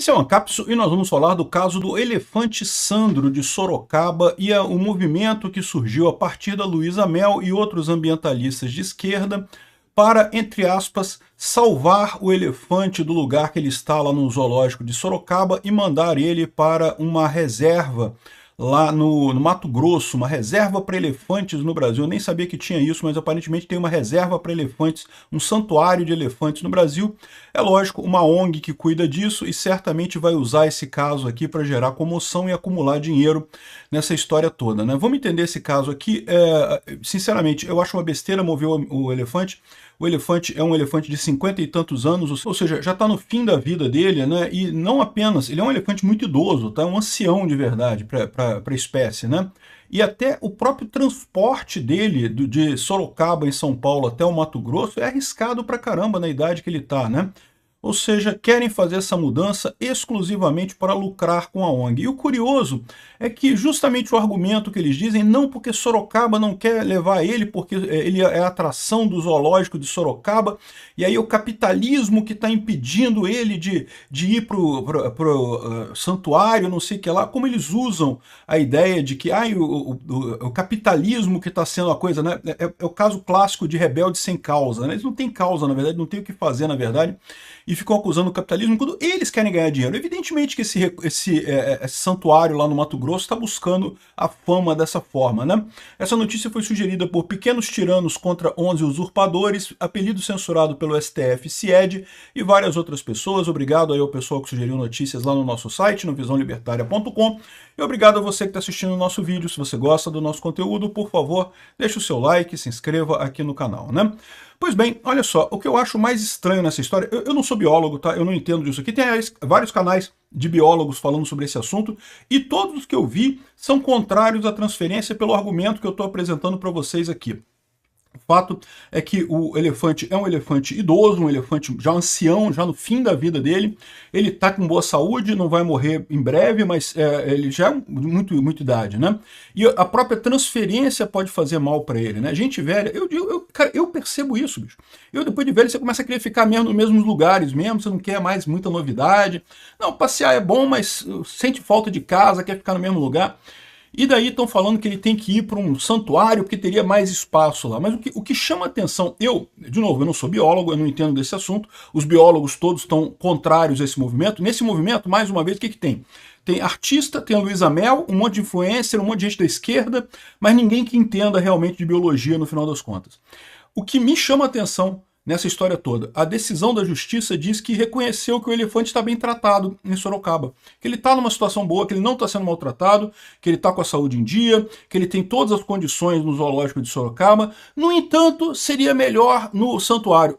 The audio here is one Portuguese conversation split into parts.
Esse é o Ancapsu e nós vamos falar do caso do elefante Sandro de Sorocaba e o movimento que surgiu a partir da Luísa Mel e outros ambientalistas de esquerda para, entre aspas, salvar o elefante do lugar que ele está lá no zoológico de Sorocaba e mandar ele para uma reserva lá no Mato Grosso, uma reserva para elefantes no Brasil. Eu nem sabia que tinha isso, mas aparentemente tem uma reserva para elefantes, um santuário de elefantes no Brasil. É lógico, uma ONG que cuida disso e certamente vai usar esse caso aqui para gerar comoção e acumular dinheiro nessa história toda, né? Vamos entender esse caso aqui. Sinceramente, eu acho uma besteira mover o elefante. O elefante é um elefante de 50 e tantos anos, ou seja, já está no fim da vida dele, né? E não apenas, ele é um elefante muito idoso, tá? Um ancião de verdade para a espécie, né? E até o próprio transporte dele de Sorocaba em São Paulo até o Mato Grosso é arriscado pra caramba na idade que ele está, né? Ou seja, querem fazer essa mudança exclusivamente para lucrar com a ONG. E o curioso é que justamente o argumento que eles dizem, não porque Sorocaba não quer levar ele, porque ele é a atração do zoológico de Sorocaba, e aí o capitalismo que está impedindo ele de ir para o santuário, não sei o que lá, como eles usam a ideia de que o capitalismo que está sendo a coisa, né? É o caso clássico de rebelde sem causa, né? Eles não têm causa, na verdade, não tem o que fazer, na verdade, e ficam acusando o capitalismo quando eles querem ganhar dinheiro. Evidentemente que esse santuário lá no Mato Grosso está buscando a fama dessa forma, né? Essa notícia foi sugerida por Pequenos Tiranos contra 11 Usurpadores, apelido censurado pelo STF CIED e várias outras pessoas. Obrigado aí ao pessoal que sugeriu notícias lá no nosso site, no visãolibertaria.com. E obrigado a você que está assistindo o nosso vídeo. Se você gosta do nosso conteúdo, por favor, deixe o seu like, se inscreva aqui no canal, né? Pois bem, olha só, o que eu acho mais estranho nessa história, eu não sou biólogo, tá? Eu não entendo disso aqui. Tem vários canais de biólogos falando sobre esse assunto e todos os que eu vi são contrários à transferência pelo argumento que eu estou apresentando para vocês aqui. O fato é que o elefante é um elefante idoso, um elefante já ancião, já no fim da vida dele. Ele está com boa saúde, não vai morrer em breve, mas ele já é muita idade, né? E a própria transferência pode fazer mal para ele, né? Gente velha, cara, eu percebo isso, bicho. Depois de velho, você começa a querer ficar mesmo nos mesmos lugares mesmo, você não quer mais muita novidade. Não, passear é bom, mas sente falta de casa, quer ficar no mesmo lugar. E daí estão falando que ele tem que ir para um santuário porque teria mais espaço lá. Mas o que chama atenção, de novo, eu não sou biólogo, eu não entendo desse assunto, os biólogos todos estão contrários a esse movimento. Nesse movimento, mais uma vez, o que tem? Tem artista, tem a Luísa Mel, um monte de influencer, um monte de gente da esquerda, mas ninguém que entenda realmente de biologia no final das contas. O que me chama atenção nessa história toda, a decisão da justiça diz que reconheceu que o elefante está bem tratado em Sorocaba, que ele está numa situação boa, que ele não está sendo maltratado, que ele está com a saúde em dia, que ele tem todas as condições no zoológico de Sorocaba. No entanto, seria melhor no santuário.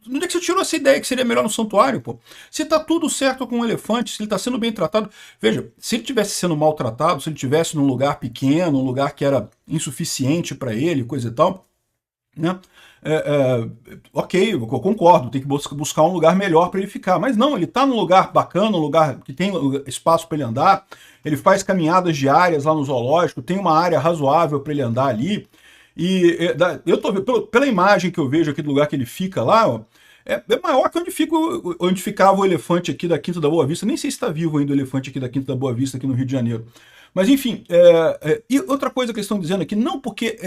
Onde é que você tirou essa ideia que seria melhor no santuário, pô? Se está tudo certo com o elefante, se ele está sendo bem tratado... Veja, se ele estivesse sendo maltratado, se ele estivesse num lugar pequeno, um lugar que era insuficiente para ele, coisa e tal, né? Ok, eu concordo, tem que buscar um lugar melhor para ele ficar, mas não, ele está num lugar bacana, um lugar que tem espaço para ele andar, ele faz caminhadas diárias lá no zoológico, tem uma área razoável para ele andar ali, e eu tô vendo, pela imagem que eu vejo aqui do lugar que ele fica lá, ó, é maior que onde ficava o elefante aqui da Quinta da Boa Vista. Nem sei se está vivo ainda o elefante aqui da Quinta da Boa Vista, aqui no Rio de Janeiro. Mas enfim, e outra coisa que eles estão dizendo aqui, não porque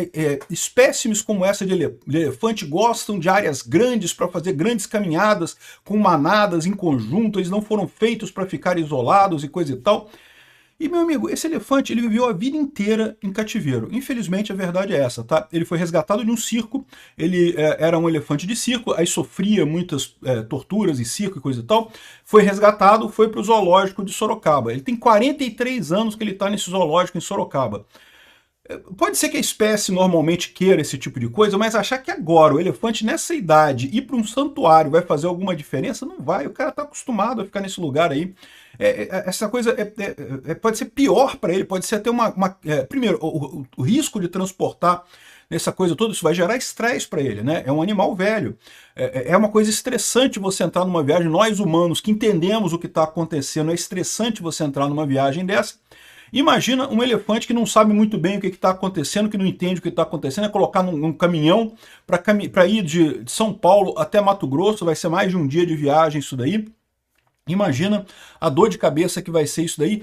espécimes como essa de elefante gostam de áreas grandes para fazer grandes caminhadas com manadas em conjunto, eles não foram feitos para ficar isolados e coisa e tal. E, meu amigo, esse elefante, ele viveu a vida inteira em cativeiro. Infelizmente, a verdade é essa, tá? Ele foi resgatado de um circo, ele era um elefante de circo, aí sofria muitas torturas em circo e coisa e tal. Foi resgatado, foi para o zoológico de Sorocaba. Ele tem 43 anos que ele está nesse zoológico em Sorocaba. Pode ser que a espécie normalmente queira esse tipo de coisa, mas achar que agora o elefante nessa idade ir para um santuário vai fazer alguma diferença, não vai. O cara está acostumado a ficar nesse lugar aí. Essa coisa pode ser pior para ele, pode ser até primeiro, o risco de transportar nessa coisa toda, isso vai gerar estresse para ele, né? É um animal velho. É uma coisa estressante você entrar numa viagem, nós humanos que entendemos o que está acontecendo, é estressante você entrar numa viagem dessa. Imagina um elefante que não sabe muito bem o que está acontecendo, que não entende o que está acontecendo, é colocar num caminhão para ir de São Paulo até Mato Grosso, vai ser mais de um dia de viagem isso daí. Imagina a dor de cabeça que vai ser isso daí.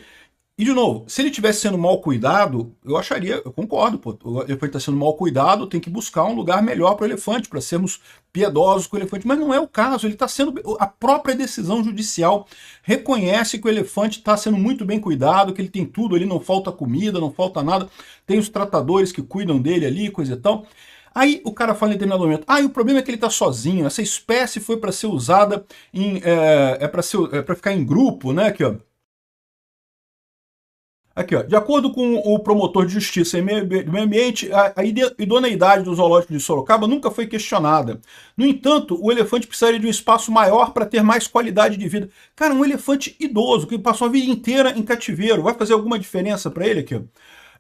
E, de novo, se ele estivesse sendo mal cuidado, eu acharia, eu concordo, pô, o elefante está sendo mal cuidado, tem que buscar um lugar melhor para o elefante, para sermos piedosos com o elefante, mas não é o caso, ele está sendo, a própria decisão judicial reconhece que o elefante está sendo muito bem cuidado, que ele tem tudo ali, não falta comida, não falta nada, tem os tratadores que cuidam dele ali, coisa e tal. Aí o cara fala em determinado momento, e o problema é que ele está sozinho, essa espécie foi para ser usada, para ficar em grupo, né, aqui ó. Aqui, ó. De acordo com o promotor de justiça e do meio ambiente, a idoneidade do zoológico de Sorocaba nunca foi questionada. No entanto, o elefante precisaria de um espaço maior para ter mais qualidade de vida. Cara, um elefante idoso que passou a vida inteira em cativeiro, vai fazer alguma diferença para ele aqui? Ó?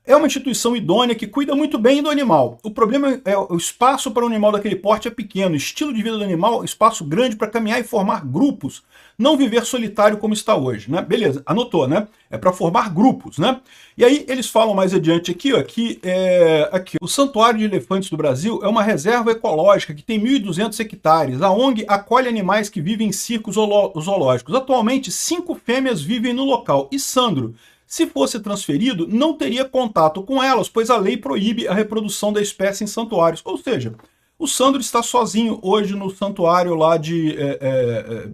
É uma instituição idônea que cuida muito bem do animal. O problema é o espaço para um animal daquele porte é pequeno, o estilo de vida do animal, espaço grande para caminhar e formar grupos, não viver solitário como está hoje, né? Beleza, anotou, né? É para formar grupos, né? E aí eles falam mais adiante aqui, ó, aqui, o Santuário de Elefantes do Brasil é uma reserva ecológica que tem 1.200 hectares. A ONG acolhe animais que vivem em circos zoológicos. Atualmente, 5 fêmeas vivem no local. E Sandro, se fosse transferido, não teria contato com elas, pois a lei proíbe a reprodução da espécie em santuários. Ou seja, o Sandro está sozinho hoje no santuário lá de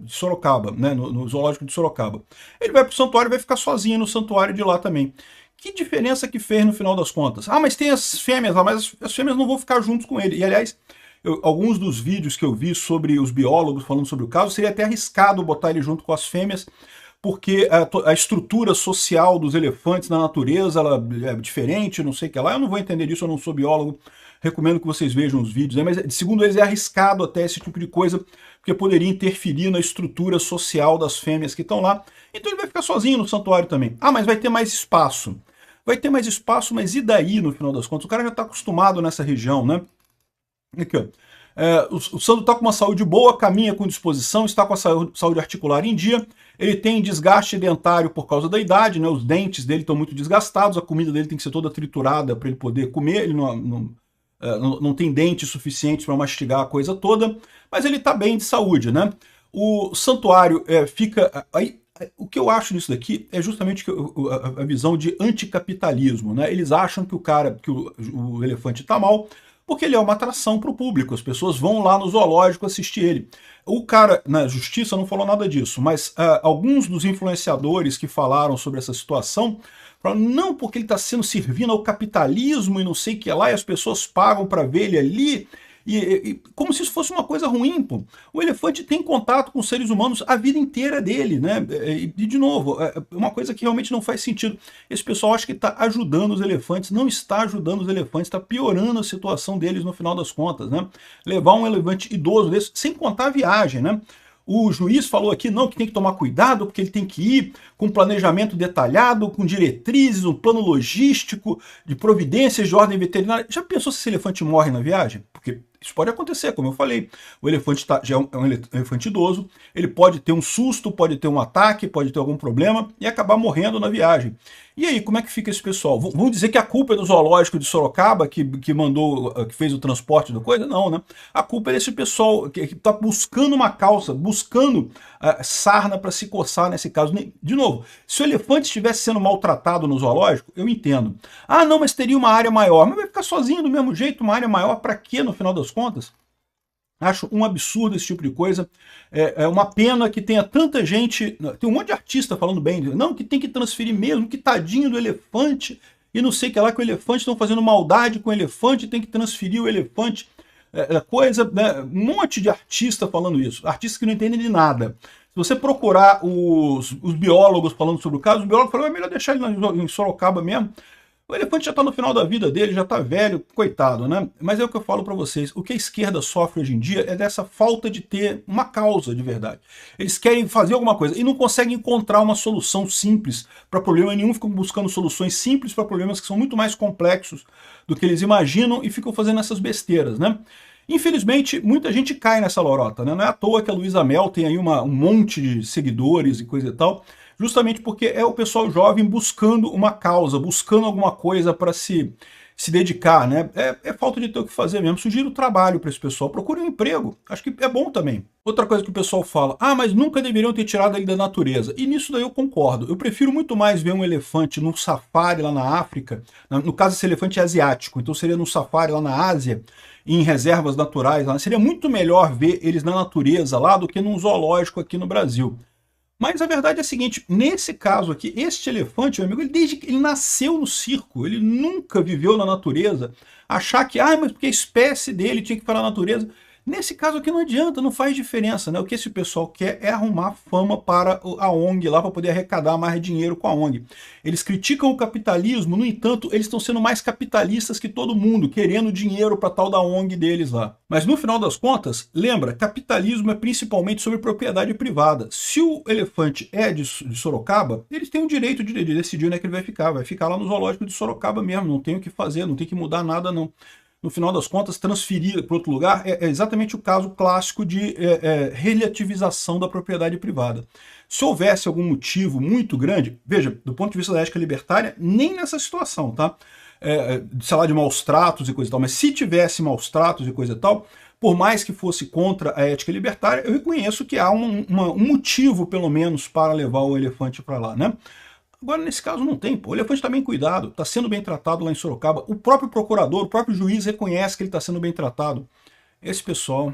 Sorocaba, né, no zoológico de Sorocaba. Ele vai para o santuário e vai ficar sozinho no santuário de lá também. Que diferença que fez no final das contas? Mas tem as fêmeas lá, mas as fêmeas não vão ficar juntos com ele. E, aliás, alguns dos vídeos que eu vi sobre os biólogos falando sobre o caso, seria até arriscado botar ele junto com as fêmeas, porque a estrutura social dos elefantes na natureza ela é diferente, não sei o que lá. Eu não vou entender disso, eu não sou biólogo. Recomendo que vocês vejam os vídeos, né? Mas segundo eles é arriscado até esse tipo de coisa, porque poderia interferir na estrutura social das fêmeas que estão lá. Então ele vai ficar sozinho no santuário também. Mas vai ter mais espaço. Vai ter mais espaço, mas e daí no final das contas? O cara já está acostumado nessa região, né? Aqui, ó. O Sandro está com uma saúde boa, caminha com disposição, está com a saúde articular em dia, ele tem desgaste dentário por causa da idade, né? Os dentes dele estão muito desgastados, a comida dele tem que ser toda triturada para ele poder comer, ele não tem dentes suficientes para mastigar a coisa toda, mas ele está bem de saúde, né? O santuário fica... O que eu acho nisso daqui é justamente a visão de anticapitalismo, né? Eles acham que o elefante está mal, porque ele é uma atração para o público, as pessoas vão lá no zoológico assistir ele. O cara, na justiça, não falou nada disso, mas alguns dos influenciadores que falaram sobre essa situação falaram, não, porque ele está sendo servindo ao capitalismo e não sei o que lá, e as pessoas pagam para ver ele ali, como se isso fosse uma coisa ruim, pô. O elefante tem contato com os seres humanos a vida inteira dele, né? E de novo, é uma coisa que realmente não faz sentido. Esse pessoal acha que está ajudando os elefantes, não está ajudando os elefantes, está piorando a situação deles no final das contas, né? Levar um elefante idoso desse, sem contar a viagem, né? O juiz falou aqui, não, que tem que tomar cuidado, porque ele tem que ir com planejamento detalhado, com diretrizes, um plano logístico, de providências de ordem veterinária. Já pensou se esse elefante morre na viagem? Porque isso pode acontecer, como eu falei. O elefante já é um elefante idoso, ele pode ter um susto, pode ter um ataque, pode ter algum problema e acabar morrendo na viagem. E aí, como é que fica esse pessoal? Vão dizer que a culpa é do zoológico de Sorocaba, que fez o transporte da coisa? Não, né? A culpa é desse pessoal que está buscando uma causa, buscando sarna para se coçar nesse caso. De novo, se o elefante estivesse sendo maltratado no zoológico, eu entendo. Não, mas teria uma área maior. Mas vai ficar sozinho do mesmo jeito, uma área maior para quê, no final das contas? Acho um absurdo esse tipo de coisa. É uma pena que tenha tanta gente... Tem um monte de artista falando bem. Não, que tem que transferir mesmo, que tadinho do elefante. E não sei o que lá, que o elefante estão fazendo maldade com o elefante, tem que transferir o elefante. Né? Um monte de artista falando isso. Artistas que não entendem de nada. Se você procurar os biólogos falando sobre o caso, os biólogos falam, é melhor deixar ele em Sorocaba mesmo. O elefante já está no final da vida dele, já está velho, coitado, né? Mas é o que eu falo para vocês, o que a esquerda sofre hoje em dia é dessa falta de ter uma causa de verdade. Eles querem fazer alguma coisa e não conseguem encontrar uma solução simples para problema nenhum, ficam buscando soluções simples para problemas que são muito mais complexos do que eles imaginam e ficam fazendo essas besteiras, né? Infelizmente, muita gente cai nessa lorota, né? Não é à toa que a Luísa Mel tem aí um monte de seguidores e coisa e tal, justamente porque é o pessoal jovem buscando uma causa, buscando alguma coisa para se se dedicar, né? É falta de ter o que fazer mesmo. Sugiro trabalho para esse pessoal. Procure um emprego. Acho que é bom também. Outra coisa que o pessoal fala, mas nunca deveriam ter tirado ele da natureza. E nisso daí eu concordo. Eu prefiro muito mais ver um elefante num safari lá na África. No caso, esse elefante é asiático, então seria no safari lá na Ásia, em reservas naturais. Lá. Seria muito melhor ver eles na natureza lá do que num zoológico aqui no Brasil. Mas a verdade é a seguinte, nesse caso aqui, este elefante, meu amigo, ele desde que ele nasceu no circo, ele nunca viveu na natureza. Achar que, mas porque a espécie dele tinha que ficar na natureza. Nesse caso aqui não adianta, não faz diferença, né? O que esse pessoal quer é arrumar fama para a ONG lá, para poder arrecadar mais dinheiro com a ONG. Eles criticam o capitalismo, no entanto, eles estão sendo mais capitalistas que todo mundo, querendo dinheiro para tal da ONG deles lá. Mas no final das contas, lembra, capitalismo é principalmente sobre propriedade privada. Se o elefante é de Sorocaba, eles têm o direito de decidir onde é que ele vai ficar lá no zoológico de Sorocaba mesmo, não tem o que fazer, não tem que mudar nada não. No final das contas, transferir para outro lugar é exatamente o caso clássico de relativização da propriedade privada. Se houvesse algum motivo muito grande, veja, do ponto de vista da ética libertária, nem nessa situação, tá? Sei lá, de maus tratos e coisa e tal, mas se tivesse maus tratos e coisa e tal, por mais que fosse contra a ética libertária, eu reconheço que há um motivo, pelo menos, para levar o elefante para lá, né? Agora, nesse caso, não tem. O elefante está bem cuidado, está sendo bem tratado lá em Sorocaba. O próprio procurador, o próprio juiz reconhece que ele está sendo bem tratado. Esse pessoal